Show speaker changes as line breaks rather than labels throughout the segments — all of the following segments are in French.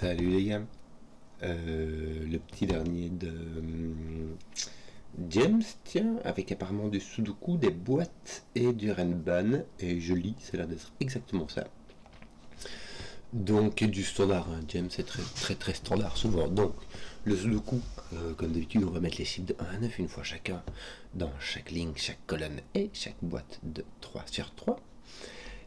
Salut les gars. Le petit dernier de James, tiens, avec apparemment du Sudoku, des boîtes et du Renban. Et je lis, ça a l'air d'être exactement ça. Donc du standard, hein. James c'est très standard souvent. Donc le Sudoku, comme d'habitude, on va mettre les chiffres de 1 à 9 une fois chacun dans chaque ligne, chaque colonne et chaque boîte de 3 sur 3.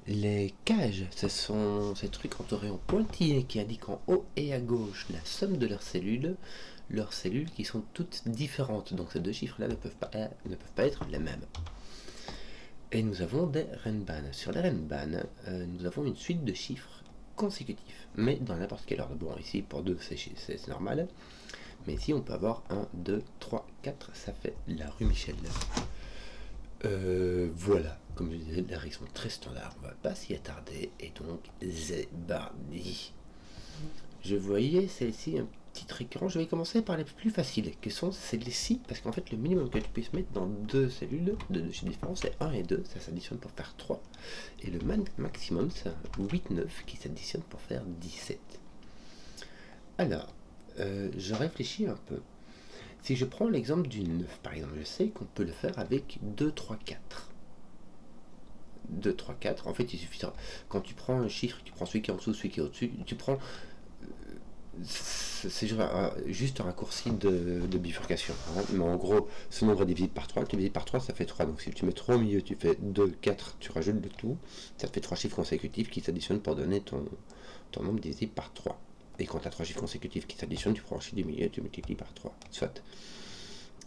Les cages, ce sont ces trucs entourés en pointillés qui indiquent en haut et à gauche la somme de leurs cellules qui sont toutes différentes. Donc ces deux chiffres-là ne peuvent pas être les mêmes. Et nous avons des Renban. Sur les Renban, nous avons une suite de chiffres consécutifs, mais dans n'importe quel ordre. Bon, ici pour 2 c'est normal, mais ici on peut avoir 1, 2, 3, 4, ça fait la rue Michel. Voilà, comme je disais, les règles sont très standards, on va pas s'y attarder, et donc Zebardi. Je voyais celle-ci un petit récurrent, je vais commencer par les plus faciles, qui sont celles-ci, parce qu'en fait le minimum que tu puisses mettre dans deux cellules, de deux chiffres différents, c'est 1 et 2, ça s'additionne pour faire 3, et le maximum c'est 8, 9, qui s'additionne pour faire 17. Alors, je réfléchis un peu. Si je prends l'exemple du 9, par exemple, je sais qu'on peut le faire avec 2, 3, 4. 2, 3, 4, en fait, il suffit, quand tu prends un chiffre, tu prends celui qui est en dessous, celui qui est au-dessus, tu prends, c'est juste un raccourci de bifurcation, hein. Mais en gros, ce nombre est divisé par 3, tu divises par 3, ça fait 3, donc si tu mets 3 au milieu, tu fais 2, 4, tu rajoutes le tout, ça te fait 3 chiffres consécutifs qui s'additionnent pour donner ton nombre divisé par 3. Et quand tu as 3 chiffres consécutifs qui s'additionnent, tu prends le chiffre du milieu, tu multiplies par 3. Soit.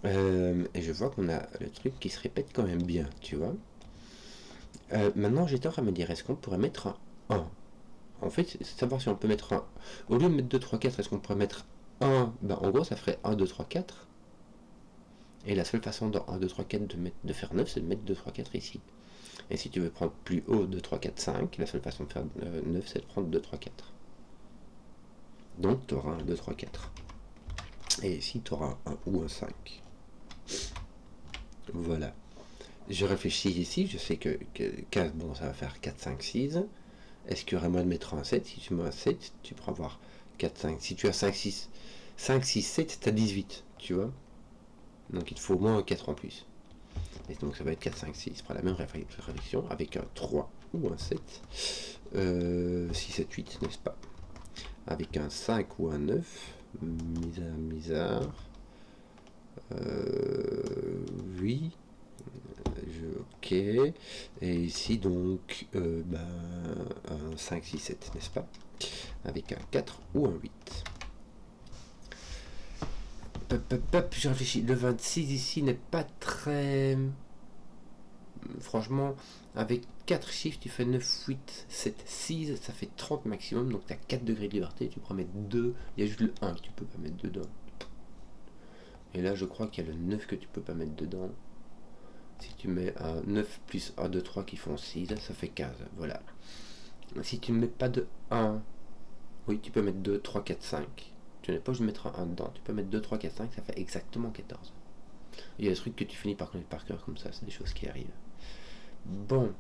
Et je vois qu'on a le truc qui se répète quand même bien, tu vois. Maintenant, j'ai tort à me dire, est-ce qu'on pourrait mettre un 1? En fait, c'est savoir si on peut mettre un... Au lieu de mettre 2, 3, 4, est-ce qu'on pourrait mettre 1? Ben, en gros, ça ferait 1, 2, 3, 4. Et la seule façon dans 1, 2, 3, 4 de faire 9, c'est de mettre 2, 3, 4 ici. Et si tu veux prendre plus haut 2, 3, 4, 5, la seule façon de faire 9, c'est de prendre 2, 3, 4. Donc tu auras un 2, 3, 4. Et ici tu auras un 1 ou un 5. Voilà. Je réfléchis ici, je sais que 15, bon, ça va faire 4, 5, 6. Est-ce qu'il y aurait moyen de mettre un 7? Si tu mets un 7, tu pourras avoir 4, 5. Si tu as 5, 6, 7, tu as 18, tu vois. Donc il te faut au moins un 4 en plus. Et donc ça va être 4, 5, 6. Pour la même réflexion, avec un 3 ou un 7. 6, 7, 8, n'est-ce pas? Avec un 5 ou un 9, misère, oui, ok, et ici donc, un 5, 6, 7, n'est-ce pas? Avec un 4 ou un 8. Je réfléchis, le 26 ici n'est pas très... Franchement, avec 4 chiffres, tu fais 9, 8, 7, 6, ça fait 30 maximum, donc tu as 4 degrés de liberté, tu pourras mettre 2, il y a juste le 1 que tu peux pas mettre dedans. Et là, je crois qu'il y a le 9 que tu peux pas mettre dedans. Si tu mets un 9 plus 1, 2, 3 qui font 6, ça fait 15, voilà. Si tu ne mets pas de 1, oui, tu peux mettre 2, 3, 4, 5. Tu n'es pas obligé de mettre un 1 dedans, tu peux mettre 2, 3, 4, 5, ça fait exactement 14. Il y a des trucs que tu finis par connaître par cœur comme ça, c'est des choses qui arrivent. Bon,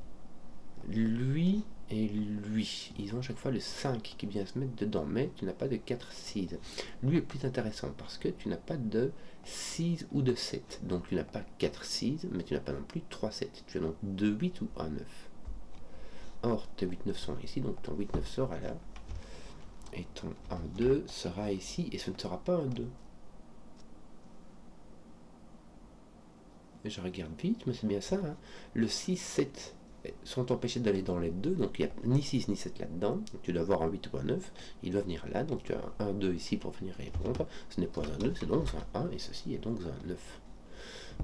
lui et lui, ils ont à chaque fois le 5 qui vient se mettre dedans, mais tu n'as pas de 4, 6. Lui est plus intéressant parce que tu n'as pas de 6 ou de 7. Donc tu n'as pas 4, 6, mais tu n'as pas non plus 3, 7. Tu as donc 2, 8 ou 1, 9. Or, tes 8, 9 sont ici, donc ton 8, 9 sera là. Et ton 1, 2 sera ici, et ce ne sera pas un 2. Je regarde vite, mais c'est bien ça, hein. Le 6, 7 sont empêchés d'aller dans les 2, donc il n'y a ni 6 ni 7 là-dedans, donc tu dois avoir un 8 ou un 9, il doit venir là, donc tu as un 2 ici pour venir répondre, ce n'est pas un 2, c'est donc un 1, et ceci est donc un 9.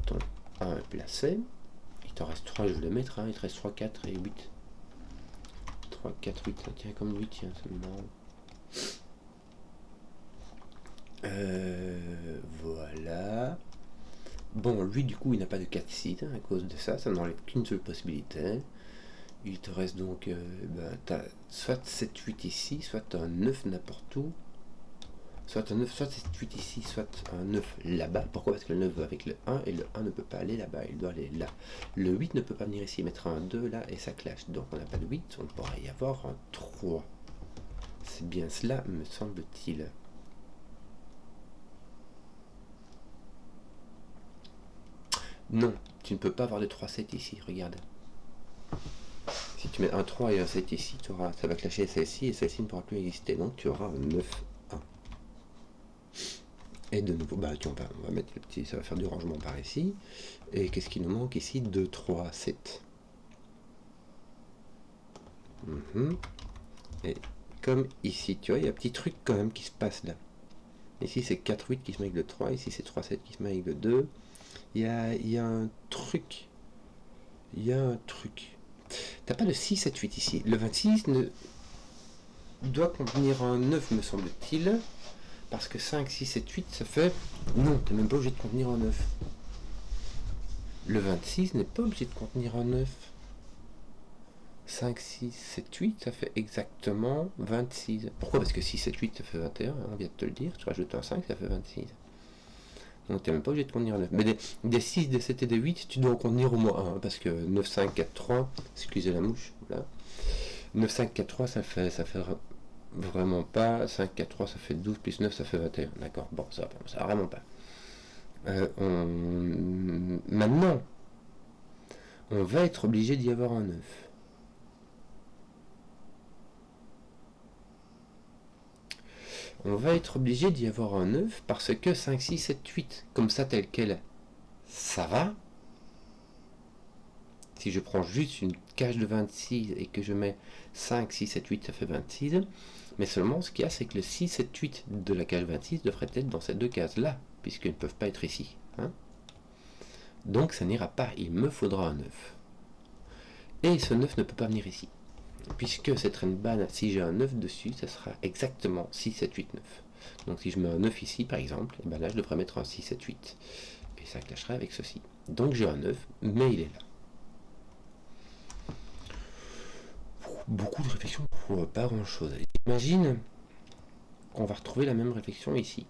Ton 1 est placé, il t'en reste 3, je vais le mettre, hein, il te reste 3, 4 et 8. 3, 4, 8, ça tient comme 8, tiens, c'est marrant. Voilà. Bon, lui, du coup, il n'a pas de 4 sites, hein, à cause de ça, ça n'enlève qu'une seule possibilité. Il te reste donc, t'as soit 7, 8 ici, soit un 9 n'importe où, soit un 9, soit 7, 8 ici, soit un 9 là-bas. Pourquoi? Parce que le 9 va avec le 1, et le 1 ne peut pas aller là-bas, il doit aller là. Le 8 ne peut pas venir ici, mettre un 2 là, et ça clash. Donc on n'a pas de 8, on pourrait y avoir un 3. C'est bien cela, me semble-t-il. Non, tu ne peux pas avoir de 3, 7 ici, regarde. Si tu mets un 3 et un 7 ici, ça va clasher celle-ci et celle-ci ne pourra plus exister. Donc tu auras un 9, 1. Et de nouveau, bah, on va mettre le petit, ça va faire du rangement par ici. Et qu'est-ce qui nous manque ici? 2, 3, 7. Et comme ici, tu vois, il y a un petit truc quand même qui se passe là. Ici c'est 4, 8 qui se met avec le 3, ici c'est 3, 7 qui se met avec le 2. Il y a un truc. T'as pas de 6, 7, 8 ici. Le 26 doit contenir un 9, me semble-t-il. Parce que 5, 6, 7, 8, ça fait... Non, t'es même pas obligé de contenir un 9. Le 26 n'est pas obligé de contenir un 9. 5, 6, 7, 8, ça fait exactement 26. Pourquoi? Parce que 6, 7, 8, ça fait 21, on vient de te le dire. Tu rajoutes un 5, ça fait 26. Donc tu n'es même pas obligé de contenir un 9. Mais des 6, des 7 et des 8, tu dois en contenir au moins un. Parce que 9, 5, 4, 3, excusez la mouche, voilà. 9, 5, 4, 3, ça fait vraiment pas. 5, 4, 3, ça fait 12, plus 9, ça fait 21. D'accord, bon, ça va vraiment pas. Maintenant, on va être obligé d'y avoir un 9. On va être obligé d'y avoir un 9 parce que 5, 6, 7, 8, comme ça tel quel, ça va. Si je prends juste une cage de 26 et que je mets 5, 6, 7, 8, ça fait 26. Mais seulement ce qu'il y a, c'est que le 6, 7, 8 de la cage 26 devrait être dans ces deux cases-là, puisqu'ils ne peuvent pas être ici. Hein. Donc ça n'ira pas, il me faudra un 9. Et ce 9 ne peut pas venir ici. Puisque cette rainban, si j'ai un 9 dessus, ça sera exactement 6, 7, 8, 9. Donc si je mets un 9 ici, par exemple, et ben là je devrais mettre un 6, 7, 8. Et ça clasherait avec ceci. Donc j'ai un 9, mais il est là. Beaucoup de réflexions pour pas grand chose. Imagine qu'on va retrouver la même réflexion ici.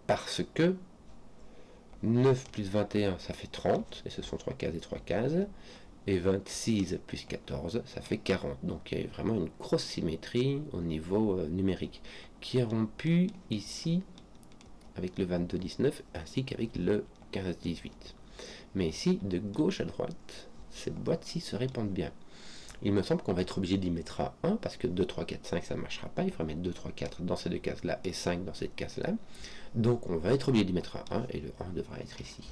Parce que 9 plus 21, ça fait 30, et ce sont 3 cases et 3 cases. Et 26 plus 14, ça fait 40. Donc il y a vraiment une grosse symétrie au niveau numérique, qui est rompue ici avec le 22-19, ainsi qu'avec le 15-18. Mais ici, de gauche à droite, ces boîtes-ci se répondent bien. Il me semble qu'on va être obligé d'y mettre à 1, parce que 2, 3, 4, 5, ça ne marchera pas. Il faudra mettre 2, 3, 4 dans ces deux cases-là, et 5 dans cette case-là. Donc on va être obligé d'y mettre à 1, et le 1 devra être ici.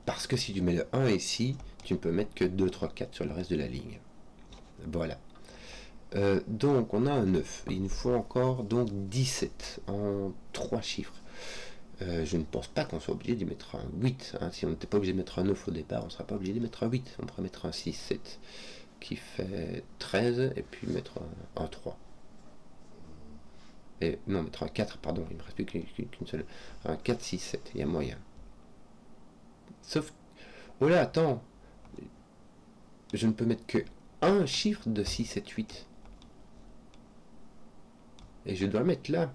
Parce que si tu mets le 1 ici, tu ne peux mettre que 2, 3, 4 sur le reste de la ligne. Voilà. Donc on a un 9. Il nous faut encore donc 17 en 3 chiffres. Je ne pense pas qu'on soit obligé d'y mettre un 8. Hein. Si on n'était pas obligé de mettre un 9 au départ, on ne sera pas obligé d'y mettre un 8. On pourrait mettre un 6, 7 qui fait 13 et puis mettre un 3. Et, non, mettre un 4, pardon, il ne me reste plus qu'une seule. Un 4, 6, 7, il y a moyen. Sauf... Oh là, attends. Je ne peux mettre que un chiffre de 6, 7, 8. Et je dois le mettre là.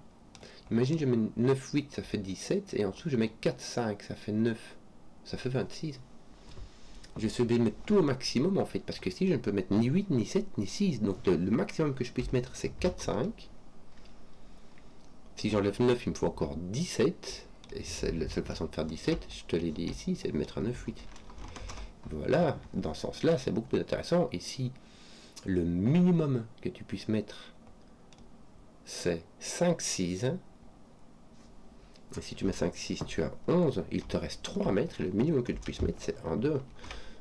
Imagine, je mets 9, 8, ça fait 17. Et en dessous, je mets 4, 5, ça fait 9. Ça fait 26. Je suis obligé de mettre tout au maximum, en fait. Parce que si je ne peux mettre ni 8, ni 7, ni 6. Donc le maximum que je puisse mettre, c'est 4, 5. Si j'enlève 9, il me faut encore 17. Et c'est la seule façon de faire 17, je te l'ai dit ici, c'est de mettre un 9, 8. Voilà, dans ce sens-là, c'est beaucoup plus intéressant. Ici, le minimum que tu puisses mettre, c'est 5, 6. Et si tu mets 5, 6, tu as 11. Il te reste 3 à mettre. Et le minimum que tu puisses mettre, c'est 1, 2.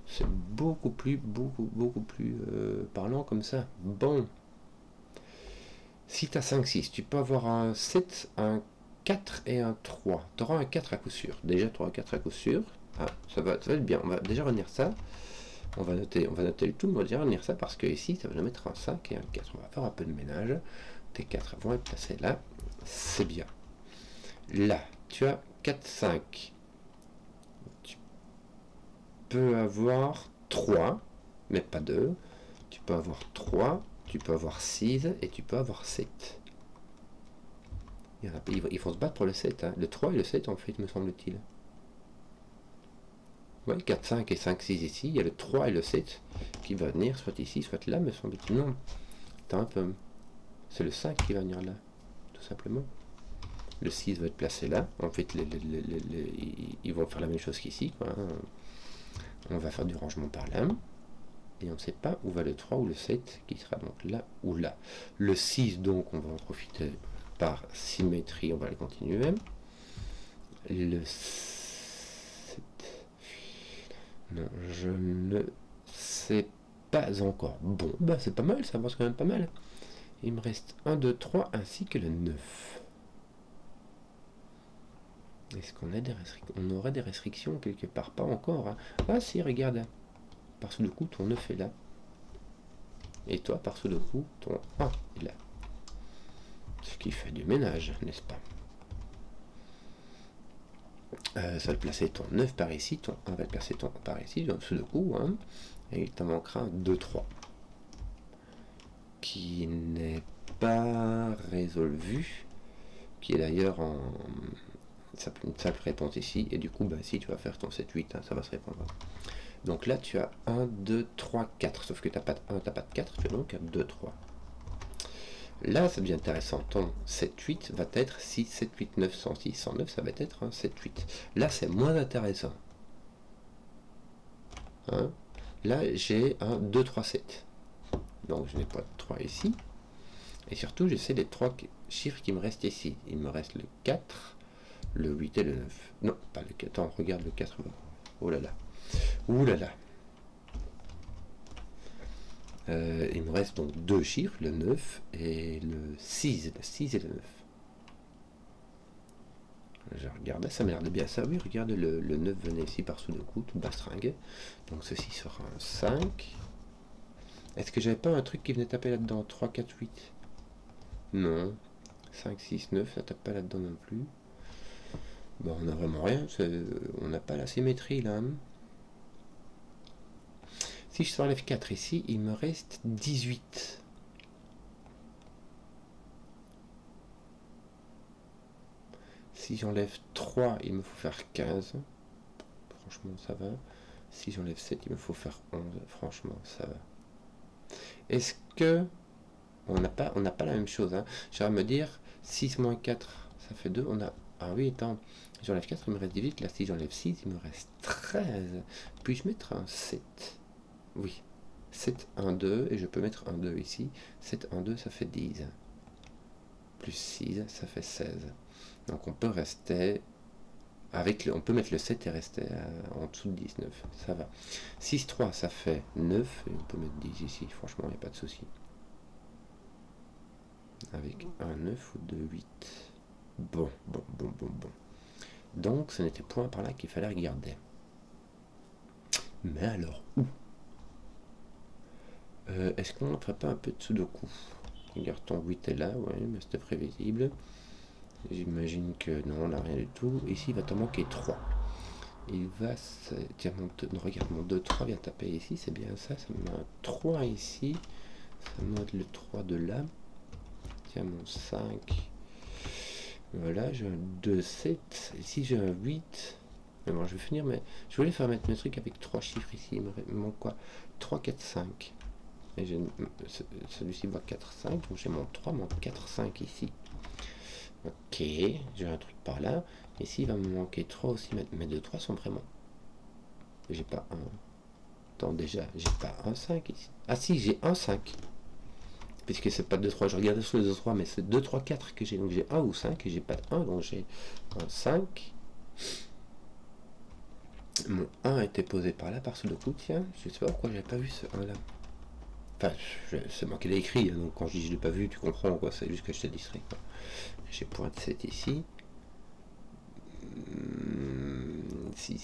C'est beaucoup plus parlant comme ça. Bon. Si tu as 5, 6, tu peux avoir un 7, un 4 et un 3. Tu auras un 4 à coup sûr. Déjà, tu auras un 4 à coup sûr. Ah, ça va être bien. On va déjà retenir ça. On va noter le tout, mais on va déjà retenir ça parce que ici, ça va nous mettre un 5 et un 4. On va faire un peu de ménage. Tes 4 vont être placés là. C'est bien. Là, tu as 4, 5. Tu peux avoir 3, mais pas 2. Tu peux avoir 3, tu peux avoir 6 et tu peux avoir 7. Il faut se battre pour le 7. Hein. Le 3 et le 7, en fait, me semble-t-il. Ouais, 4, 5 et 5, 6 ici. Il y a le 3 et le 7 qui va venir soit ici, soit là, me semble-t-il. Non, attends un peu. C'est le 5 qui va venir là, tout simplement. Le 6 va être placé là. En fait, ils vont faire la même chose qu'ici, quoi. On va faire du rangement par là. Et on ne sait pas où va le 3 ou le 7, qui sera donc là ou là. Le 6, donc, on va en profiter par symétrie, on va le continuer. Le 7... Non, je ne sais pas encore. Bon, bah c'est pas mal, ça avance quand même pas mal. Il me reste 1, 2, 3, ainsi que le 9. Est-ce qu'on a des restrictions? On aurait des restrictions quelque part? Pas encore. Hein. Ah si, regarde. Par sous le coup, ton 9 est là. Et toi, par sous le coup, ton 1 est là. Ce qui fait du ménage, n'est-ce pas? Ça va te placer ton 9 par ici, ton 1 va te placer ton 1 par ici, donc sous le coup, hein, et il t'en manquera un 2, 3. Qui n'est pas résolu, qui est d'ailleurs en une simple réponse ici, et du coup, bah, si tu vas faire ton 7, 8, hein, ça va se répondre. Donc là, tu as 1, 2, 3, 4, sauf que tu n'as pas de 1, tu n'as pas de 4, tu as donc 2, 3. Là, ça devient intéressant. Ton 7, 8 va être 6, 7, 8, 9, 106, 109, ça va être un 7, 8. Là, c'est moins intéressant. Hein, là, j'ai un 2, 3, 7. Donc, je n'ai pas de 3 ici. Et surtout, j'essaie les 3 chiffres qui me restent ici. Il me reste le 4, le 8 et le 9. Non, pas le 4. Attends, regarde le 4. Oh là là. Ouh là là. Il me reste donc 2 chiffres, le 9 et le 6. Le 6 et le 9. Je regardais, ça m'a l'air de bien ça. Oui, regarde, le 9 venait ici par sous le coup, tout bastringue. Donc ceci sera un 5. Est-ce que j'avais pas un truc qui venait taper là-dedans? 3, 4, 8. Non. 5, 6, 9, ça tape pas là-dedans non plus. Bon, on n'a vraiment rien. On n'a pas la symétrie là. Hein. Si je enlève 4 ici, il me reste 18. Si j'enlève 3, il me faut faire 15. Franchement, ça va. Si j'enlève 7, il me faut faire 11. Franchement, ça va. Est-ce que... On n'a pas la même chose. Hein. J'aimerais me dire, 6 moins 4, ça fait 2. On a... Ah oui, attends. J'enlève 4, il me reste 18. Là, si j'enlève 6, il me reste 13. Puis-je mettre un 7? Oui. 7, 1, 2. Et je peux mettre un 2 ici. 7, 1, 2, ça fait 10. Plus 6, ça fait 16. Donc on peut rester... on peut mettre le 7 et rester en dessous de 19. Ça va. 6, 3, ça fait 9. Et on peut mettre 10 ici. Franchement, il n'y a pas de souci. Avec un 9 ou 2, 8. Bon. Donc, ce n'était point par là qu'il fallait regarder. Mais alors, où? Est-ce qu'on ne ferait pas un peu de Sudoku? Regarde, ton 8 est là, ouais, mais c'était prévisible. J'imagine que non, on n'a rien du tout. Ici, il va te manquer 3. Il va... Tiens, regarde, mon 2, 3 vient taper ici, c'est bien ça. Ça me met un 3 ici. Ça me met le 3 de là. Tiens, mon 5. Voilà, j'ai un 2, 7. Ici, j'ai un 8. Mais bon, je vais finir, mais je voulais faire mettre mes trucs avec 3 chiffres ici. Il me manque quoi? 3, 4, 5. Et celui-ci va 4, 5. Donc j'ai mon 3, mon 4, 5 ici. Ok, j'ai un truc par là. Ici, il va me manquer 3 aussi. Mes 2, 3 sont vraiment... J'ai pas un... Attends, déjà, j'ai pas un 5 ici. Ah si, j'ai un 5. Puisque c'est pas 2, 3. Je regardais sur les 2, 3, mais c'est 2, 3, 4 que j'ai. Donc j'ai 1 ou 5 et j'ai pas de 1. Donc j'ai un 5. Mon 1 était posé par là, par sous le coup. Tiens, je sais pas pourquoi j'avais pas vu ce 1 là. Enfin, c'est moi qui l'ai écrit. Donc quand je dis je l'ai pas vu, tu comprends quoi. C'est juste que je t'ai distrait. J'ai point 7 ici. Si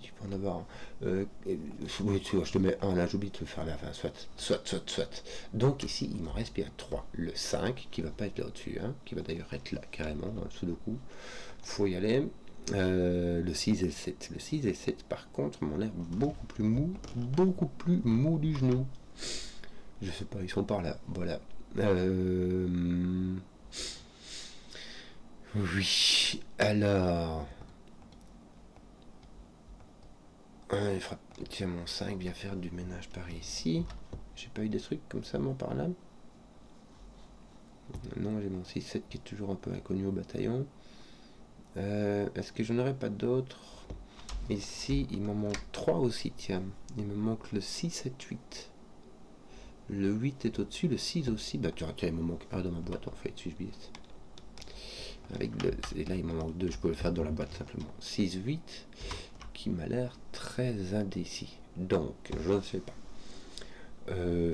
tu peux en avoir oui, tu vois, je te mets 1 là, j'oublie de le faire là, enfin, soit. Donc ici, il m'en reste bien 3. Le 5, qui va pas être là au-dessus, hein, qui va d'ailleurs être là, carrément, sous le coup. Faut y aller. Le 6 et le 7. Le 6 et le 7, par contre, m'ont l'air beaucoup plus mou du genou. Je sais pas, ils sont par là, voilà. Oui, alors... Il fera... Tiens, mon 5 vient faire du ménage par ici. J'ai pas eu des trucs comme ça, moi, par là. Non, j'ai mon 6-7 qui est toujours un peu inconnu au bataillon. Est-ce que j'en aurais pas d'autres? Ici, il m'en manque 3 aussi, tiens. Il me manque le 6, 7, 8. Le 8 est au-dessus, le 6 aussi. Bah tiens, il me manque un dans ma boîte en fait, si je billette. Et là, il m'en manque 2, je peux le faire dans la boîte simplement. 6, 8, qui m'a l'air très indécis. Donc, je ne sais pas.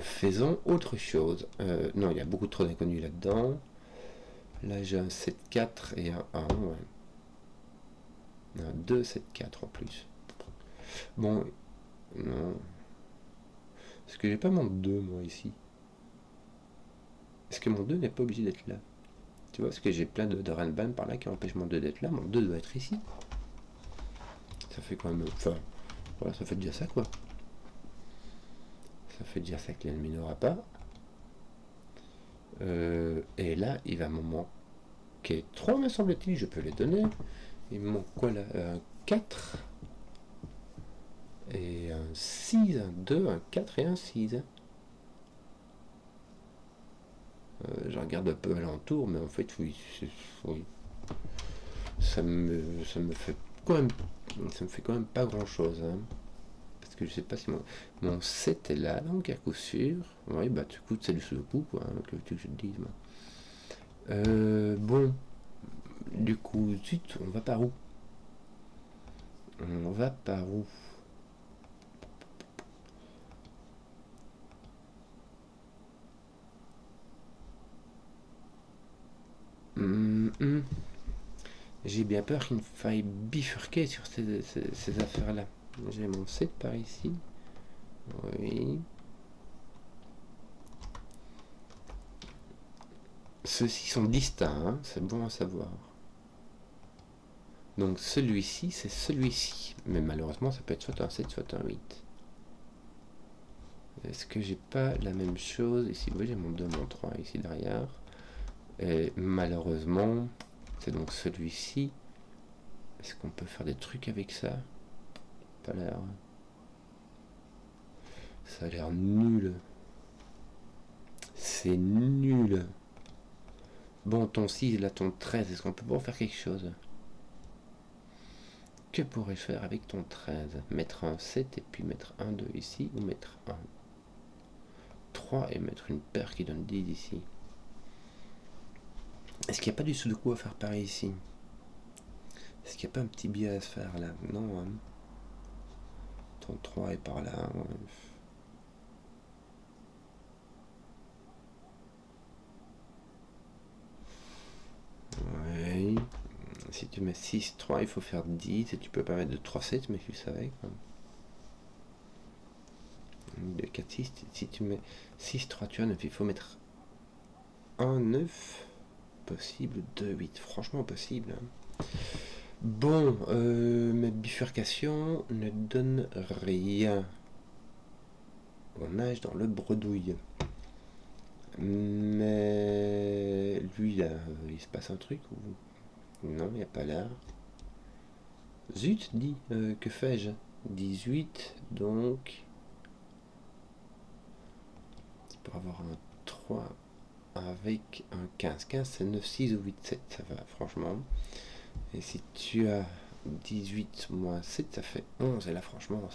Faisons autre chose. Non, il y a beaucoup trop d'inconnus là-dedans. Là, j'ai un 7, 4 et un 1, ouais. Un 2, 7, 4 en plus. Bon, non. Est-ce que j'ai pas mon 2, moi, ici? Est-ce que mon 2 n'est pas obligé d'être là? Tu vois, parce que j'ai plein de Renban par là qui empêchent mon 2 d'être là. Mon 2 doit être ici. Ça fait quand même... Enfin, voilà, ça fait déjà ça, quoi. Ça fait déjà ça que l'ennemi n'aura pas. Et là, il va m'en manquer 3, me semble-t-il. Je peux les donner. Il me manque quoi, là? Un 4. Et un 6, un 2, un 4 et un 6. Je regarde un peu alentour, mais en fait, oui. Oui. Ça me fait quand même... Ça me fait quand même pas grand-chose, hein. Parce que je sais pas si mon 7 est là, donc à coup sûr. Oui, bah du coup, c'est du sous-coup, quoi, hein, que je te dise. Bon, du coup, zut, on va par où? On va par où? J'ai bien peur qu'il me faille bifurquer sur ces affaires-là. J'ai mon 7 par ici. Oui. Ceux-ci sont distincts, hein, c'est bon à savoir. Donc celui-ci, c'est celui-ci. Mais malheureusement, ça peut être soit un 7, soit un 8. Est-ce que j'ai pas la même chose ici? Oui, j'ai mon 2, mon 3 ici derrière. Et malheureusement, c'est donc celui-ci. Est-ce qu'on peut faire des trucs avec ça? Pas l'air. Ça a l'air nul. C'est nul. Bon, ton 6, là, ton 13, est-ce qu'on peut pas en faire quelque chose? Que pourrais-je faire avec ton 13? Mettre un 7 et puis mettre un 2 ici, ou mettre un 3 et mettre une paire qui donne 10 ici. Est-ce qu'il n'y a pas du sudoku à faire pareil ici? Est-ce qu'il n'y a pas un petit biais à se faire là? Non, hein. Ton 3 est par là. Ouais. Si tu mets 6, 3, il faut faire 10 et tu peux pas mettre de 3, 7, mais tu savais quoi. De 4, 6, si tu mets 6, 3, tu as 9, il faut mettre 1, 9. Possible, 2, 8. Franchement possible. Hein. Bon, mes bifurcations ne donnent rien. On nage dans le bredouille. Mais lui là, il se passe un truc ou... Non, il n'y a pas l'air. Zut, dis, que fais-je? 18, donc... Pour avoir un 3 avec un 15. 15, c'est 9, 6 ou 8, 7, ça va, franchement. Et si tu as 18 moins 7, ça fait 11. Et là, franchement,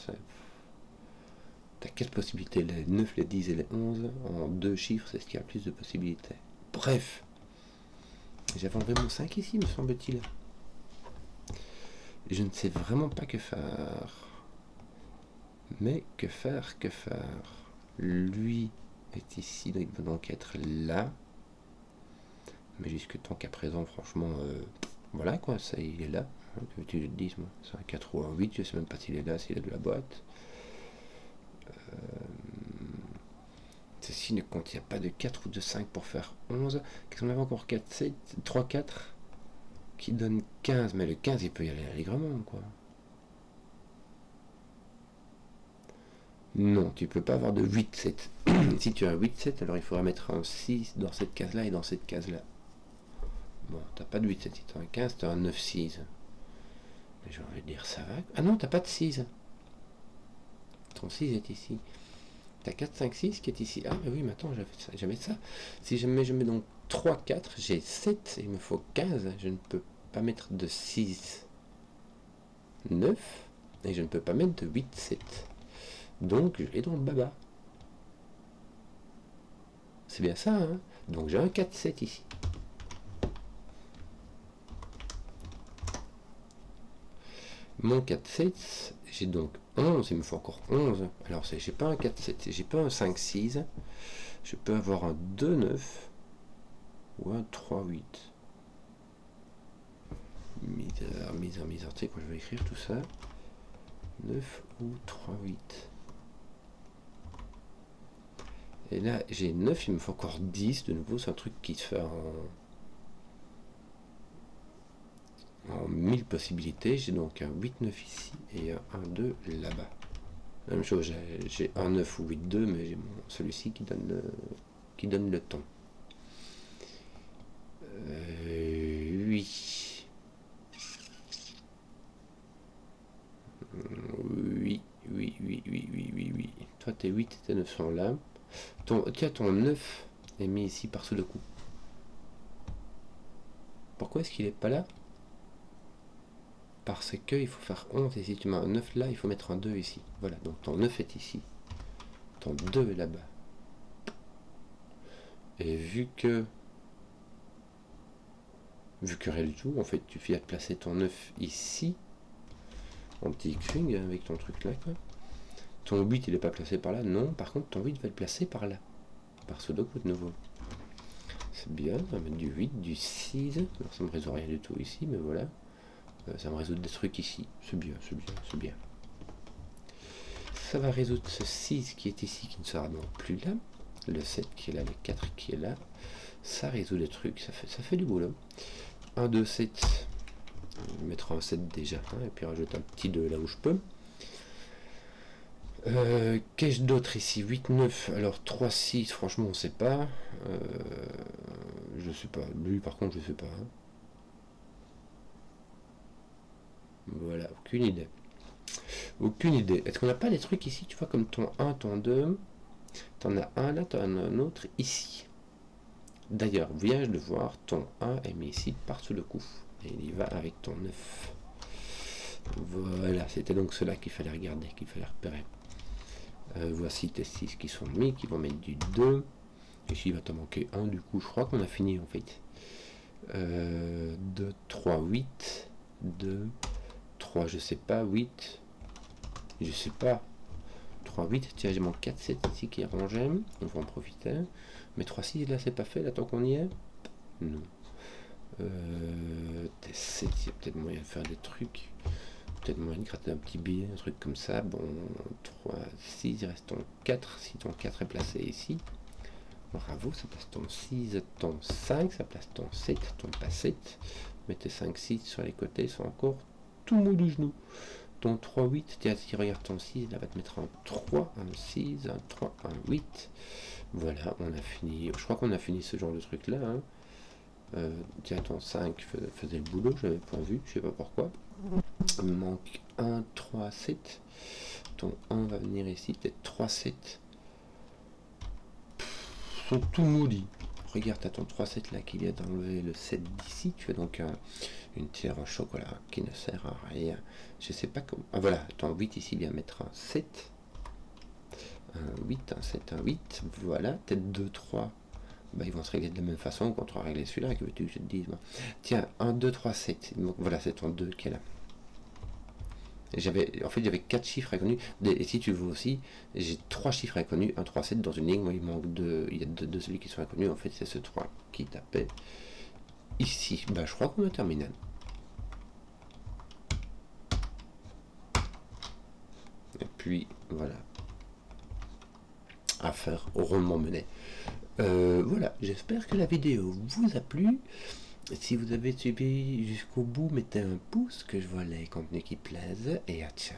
t'as 4 possibilités. Les 9, les 10 et les 11. En 2 chiffres, c'est ce qui a le plus de possibilités. Bref. J'avais enlevé mon 5 ici, me semble-t-il. Je ne sais vraiment pas que faire. Mais que faire? Lui est ici, donc il va donc être là. Mais jusque tant qu'à présent, franchement, voilà quoi, ça il est là. Hein, que tu le dises, moi. C'est un 4 ou un 8, je sais même pas s'il est là, s'il est de la boîte. Ceci ne contient pas de 4 ou de 5 pour faire 11. Qu'est-ce qu'on avait encore? 4, 7, 3, 4 qui donne 15. Mais le 15, il peut y aller allègrement, quoi. Non, tu peux pas avoir de 8, 7. Si tu as un 8, 7, alors il faudra mettre un 6 dans cette case-là et dans cette case-là. Bon, t'as pas de 8, 7. Si t'as un 15, t'as un 9, 6. Mais j'ai envie de dire, ça va. Ah non, t'as pas de 6. ton 6 est ici. T'as 4, 5, 6 qui est ici. Ah mais oui, mais attends, j'avais ça. Si jamais je mets donc 3, 4, j'ai 7, il me faut 15. Je ne peux pas mettre de 6, 9. Et je ne peux pas mettre de 8, 7. Donc je vais dans le baba. C'est bien ça, hein. Donc j'ai un 4, 7 ici. Mon 4, 7, j'ai donc 11, il me faut encore 11. Alors j'ai pas un 4, 7, j'ai pas un 5, 6. Je peux avoir un 2, 9 ou un 3, 8. Misère, tu sais quand je vais écrire tout ça. 9 ou 3, 8. Et là j'ai 9, il me faut encore 10. De nouveau, c'est un truc qui se fait en 1000 possibilités. J'ai donc un 8, 9 ici et un 1, 2 là-bas. Même chose, j'ai un 9 ou 8, 2, mais j'ai celui-ci qui donne le ton. Oui. Oui. Toi, tes 8 et tes 9 sont là. Tiens, ton 9 est mis ici par-sous le coup. Pourquoi est-ce qu'il n'est pas là? Parce qu'il faut faire 11, et si tu mets un 9 là, il faut mettre un 2 ici. Voilà, donc ton 9 est ici. Ton 2 est là-bas. Et vu que rien du tout, en fait, tu viens de placer ton 9 ici, en petit X-Wing, avec ton truc là, quoi. Ton 8, il n'est pas placé par là, non. Par contre, ton 8 va être placé par là. Par ce doc de nouveau. C'est bien, on va mettre du 8, du 6. Alors, ça me résout rien du tout ici, mais voilà. Ça me résout des trucs ici. C'est bien. Ça va résoudre ce 6 qui est ici, qui ne sera donc plus là. Le 7 qui est là, le 4 qui est là. Ça résout des trucs, ça fait du boulot. 1, 2, 7. On va mettre un 7 déjà, hein, et puis rajouter un petit 2 là où je peux. Qu'ai-je d'autre ici? 8, 9. Alors 3, 6, franchement on sait pas. Je sais pas. Lui par contre je sais pas. Hein. Voilà, aucune idée. Est-ce qu'on n'a pas des trucs ici, tu vois, comme ton 1, ton 2. T'en as un là, t'en as un autre ici. D'ailleurs, viens de voir, ton 1 est mis ici par-sous le coup. Et il y va avec ton 9. Voilà, c'était donc cela qu'il fallait regarder, qu'il fallait repérer. Voici tes 6 qui sont mis, qui vont mettre du 2. Ici, il va t'en manquer un, du coup, je crois qu'on a fini en fait. 2, 3, 8. 2, 3, je sais pas, 8. Je sais pas. 3, 8. Tiens, j'ai mon 4, 7 ici qui est rangé. On va en profiter. Mais 3, 6, là, c'est pas fait, là, tant qu'on y est. Non. 7, il y a peut-être moyen de faire des trucs. Peut-être moyen de gratter un petit billet, un truc comme ça. Bon, 3, 6, il reste ton 4. Si ton 4 est placé ici, bravo, ça place ton 6, ton 5, ça place ton 7, ton pas 7. Mettez 5, 6 sur les côtés, ils sont encore tout mou du genou. Ton 3, 8, tiens, si regarde ton 6, là va te mettre un 3, un 6, un 3, un 8. Voilà, on a fini. Je crois qu'on a fini ce genre de truc là. Hein. Tiens, ton 5 faisait le boulot, j'avais pas vu, je sais pas pourquoi. Il me manque 1, 3, 7. Ton 1 va venir ici, peut-être 3, 7. Ils sont tout maudits. Regarde, t'as ton 3, 7 là qui vient d'enlever le 7 d'ici. Tu as donc une tiare en chocolat qui ne sert à rien. Je sais pas comment. Ah voilà, ton 8 ici vient mettre un 7. Un 8, un 7, un 8. Voilà, peut-être 2, 3. Bah, ils vont se régler de la même façon quand on va régler celui-là. Que veux-tu que je te dise, moi. Tiens, 1, 2, 3, 7. Donc, voilà, c'est ton 2 qui est là. J'avais 4 chiffres inconnus. Et si tu veux aussi, j'ai 3 chiffres inconnus. 1, 3, 7 dans une ligne. Moi, il manque 2. Il y a 2 celui qui sont inconnus. En fait, c'est ce 3 qui tapait ici. Bah, je crois qu'on a terminé. Et puis, voilà. Affaire rondement menée. Voilà, j'espère que la vidéo vous a plu. Si vous avez suivi jusqu'au bout, mettez un pouce, que je vois les contenus qui plaisent, et à ciao.